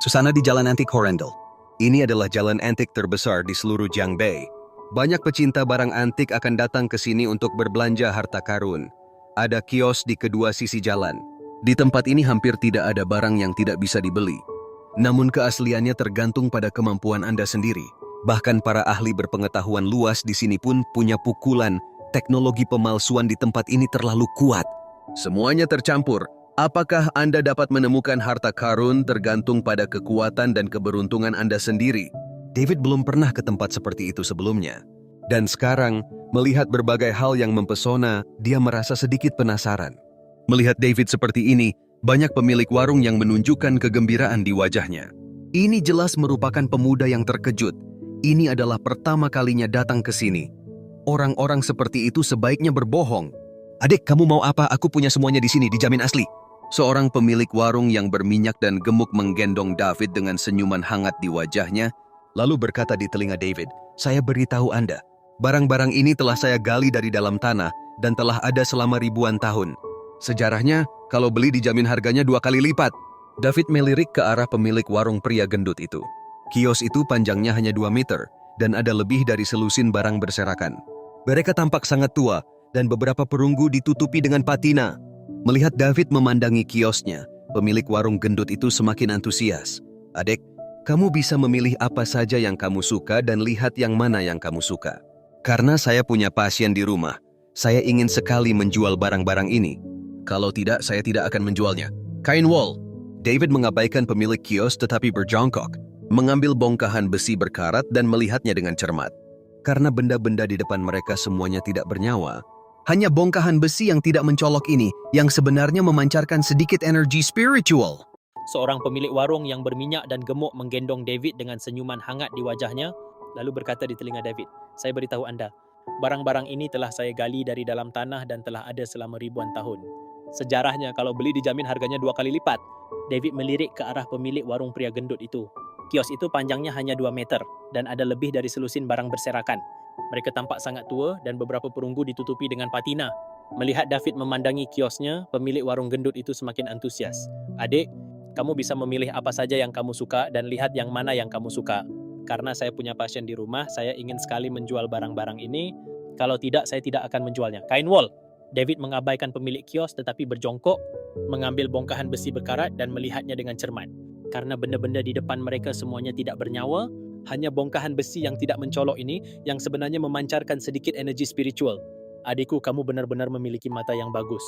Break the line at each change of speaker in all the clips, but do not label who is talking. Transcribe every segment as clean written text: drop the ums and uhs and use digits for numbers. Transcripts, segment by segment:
Susana di Jalan Antik Horendel. Ini adalah jalan antik terbesar di seluruh Jiangbei. Banyak pecinta barang antik akan datang ke sini untuk berbelanja harta karun. Ada kios di kedua sisi jalan. Di tempat ini hampir tidak ada barang yang tidak bisa dibeli. Namun keasliannya tergantung pada kemampuan Anda sendiri. Bahkan para ahli berpengetahuan luas di sini pun punya pukulan. Teknologi pemalsuan di tempat ini terlalu kuat. Semuanya tercampur. Apakah Anda dapat menemukan harta karun tergantung pada kekuatan dan keberuntungan Anda sendiri? David belum pernah ke tempat seperti itu sebelumnya. Dan sekarang, melihat berbagai hal yang mempesona, dia merasa sedikit penasaran. Melihat David seperti ini, banyak pemilik warung yang menunjukkan kegembiraan di wajahnya. Ini jelas merupakan pemuda yang terkejut. Ini adalah pertama kalinya datang ke sini. Orang-orang seperti itu sebaiknya berbohong. Adik, kamu mau apa? Aku punya semuanya di sini, dijamin asli. Seorang pemilik warung yang berminyak dan gemuk menggendong David dengan senyuman hangat di wajahnya, lalu berkata di telinga David, "Saya beritahu Anda, barang-barang ini telah saya gali dari dalam tanah dan telah ada selama ribuan tahun. Sejarahnya, kalau beli dijamin harganya 2 kali lipat." David melirik ke arah pemilik warung pria gendut itu. Kios itu panjangnya hanya 2 meter dan ada lebih dari selusin barang berserakan. Mereka tampak sangat tua dan beberapa perunggu ditutupi dengan patina. Melihat David memandangi kiosnya, pemilik warung gendut itu semakin antusias. "Adik, kamu bisa memilih apa saja yang kamu suka dan lihat yang mana yang kamu suka. Karena saya punya pasien di rumah, saya ingin sekali menjual barang-barang ini. Kalau tidak, saya tidak akan menjualnya." Kain wol. David mengabaikan pemilik kios tetapi berjongkok, mengambil bongkahan besi berkarat dan melihatnya dengan cermat. Karena benda-benda di depan mereka semuanya tidak bernyawa, hanya bongkahan besi yang tidak mencolok ini yang sebenarnya memancarkan sedikit energi spiritual.
Seorang pemilik warung yang berminyak dan gemuk menggendong David dengan senyuman hangat di wajahnya, lalu berkata di telinga David, "Saya beritahu Anda, barang-barang ini telah saya gali dari dalam tanah dan telah ada selama ribuan tahun. Sejarahnya, kalau beli dijamin harganya 2 kali lipat." David melirik ke arah pemilik warung pria gendut itu. Kios itu panjangnya hanya 2 meter dan ada lebih dari selusin barang berserakan. Mereka tampak sangat tua dan beberapa perunggu ditutupi dengan patina. Melihat David memandangi kiosnya, pemilik warung gendut itu semakin antusias. "Adik, kamu bisa memilih apa saja yang kamu suka dan lihat yang mana yang kamu suka. Karena saya punya pasien di rumah, saya ingin sekali menjual barang-barang ini. Kalau tidak, saya tidak akan menjualnya." Kain wol. David mengabaikan pemilik kios tetapi berjongkok, mengambil bongkahan besi berkarat dan melihatnya dengan cermat. Karena benda-benda di depan mereka semuanya tidak bernyawa, hanya bongkahan besi yang tidak mencolok ini yang sebenarnya memancarkan sedikit energi spiritual. "Adikku, kamu benar-benar memiliki mata yang bagus.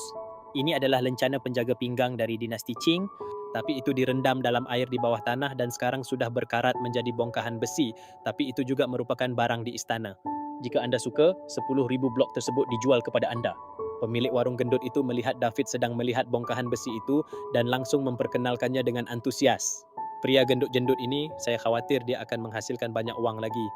Ini adalah lencana penjaga pinggang dari dinasti Qing, tapi itu direndam dalam air di bawah tanah dan sekarang sudah berkarat menjadi bongkahan besi, tapi itu juga merupakan barang di istana. Jika Anda suka, 10.000 blok tersebut dijual kepada Anda." Pemilik warung gendut itu melihat David sedang melihat bongkahan besi itu dan langsung memperkenalkannya dengan antusias. "Pria gendut-jendut ini, saya khawatir dia akan menghasilkan banyak uang lagi.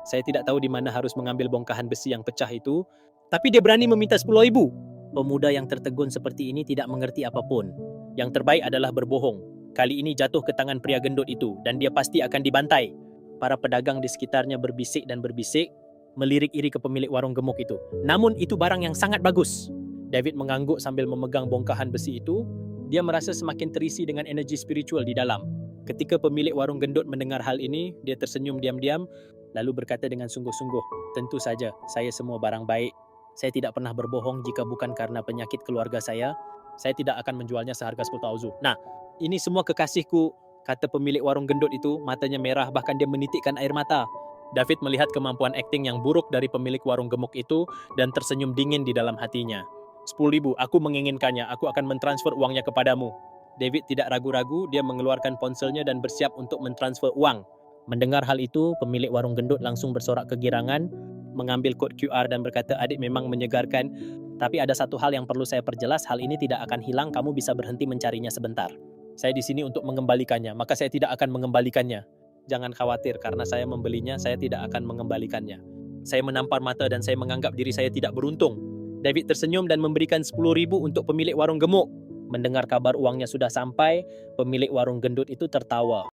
Saya tidak tahu di mana harus mengambil bongkahan besi yang pecah itu, tapi dia berani meminta 10.000. Pemuda yang tertegun seperti ini tidak mengerti apapun. Yang terbaik adalah berbohong. Kali ini jatuh ke tangan pria gendut itu dan dia pasti akan dibantai. Para pedagang di sekitarnya berbisik dan berbisik, melirik iri ke pemilik warung gemuk itu. Namun itu barang yang sangat bagus. David mengangguk sambil memegang bongkahan besi itu. Dia merasa semakin terisi dengan energi spiritual di dalam. Ketika pemilik warung gendut mendengar hal ini, dia tersenyum diam-diam, lalu berkata dengan sungguh-sungguh, "Tentu saja, saya semua barang baik. Saya tidak pernah berbohong jika bukan karena penyakit keluarga saya. Saya tidak akan menjualnya seharga 10.000. Nah, ini semua kekasihku," kata pemilik warung gendut itu, matanya merah bahkan dia menitikkan air mata. David melihat kemampuan akting yang buruk dari pemilik warung gemuk itu dan tersenyum dingin di dalam hatinya. 10.000, aku menginginkannya, aku akan mentransfer uangnya kepadamu." David tidak ragu-ragu, dia mengeluarkan ponselnya dan bersiap untuk mentransfer uang. Mendengar hal itu, pemilik warung gendut langsung bersorak kegirangan, mengambil kod QR dan berkata, "Adik memang menyegarkan, tapi ada satu hal yang perlu saya perjelas, hal ini tidak akan hilang, kamu bisa berhenti mencarinya sebentar. Saya di sini untuk mengembalikannya, maka saya tidak akan mengembalikannya. Jangan khawatir, karena saya membelinya, saya tidak akan mengembalikannya. Saya menampar mata dan saya menganggap diri saya tidak beruntung." David tersenyum dan memberikan 10.000 untuk pemilik warung gemuk. Mendengar kabar uangnya sudah sampai, pemilik warung gendut itu tertawa.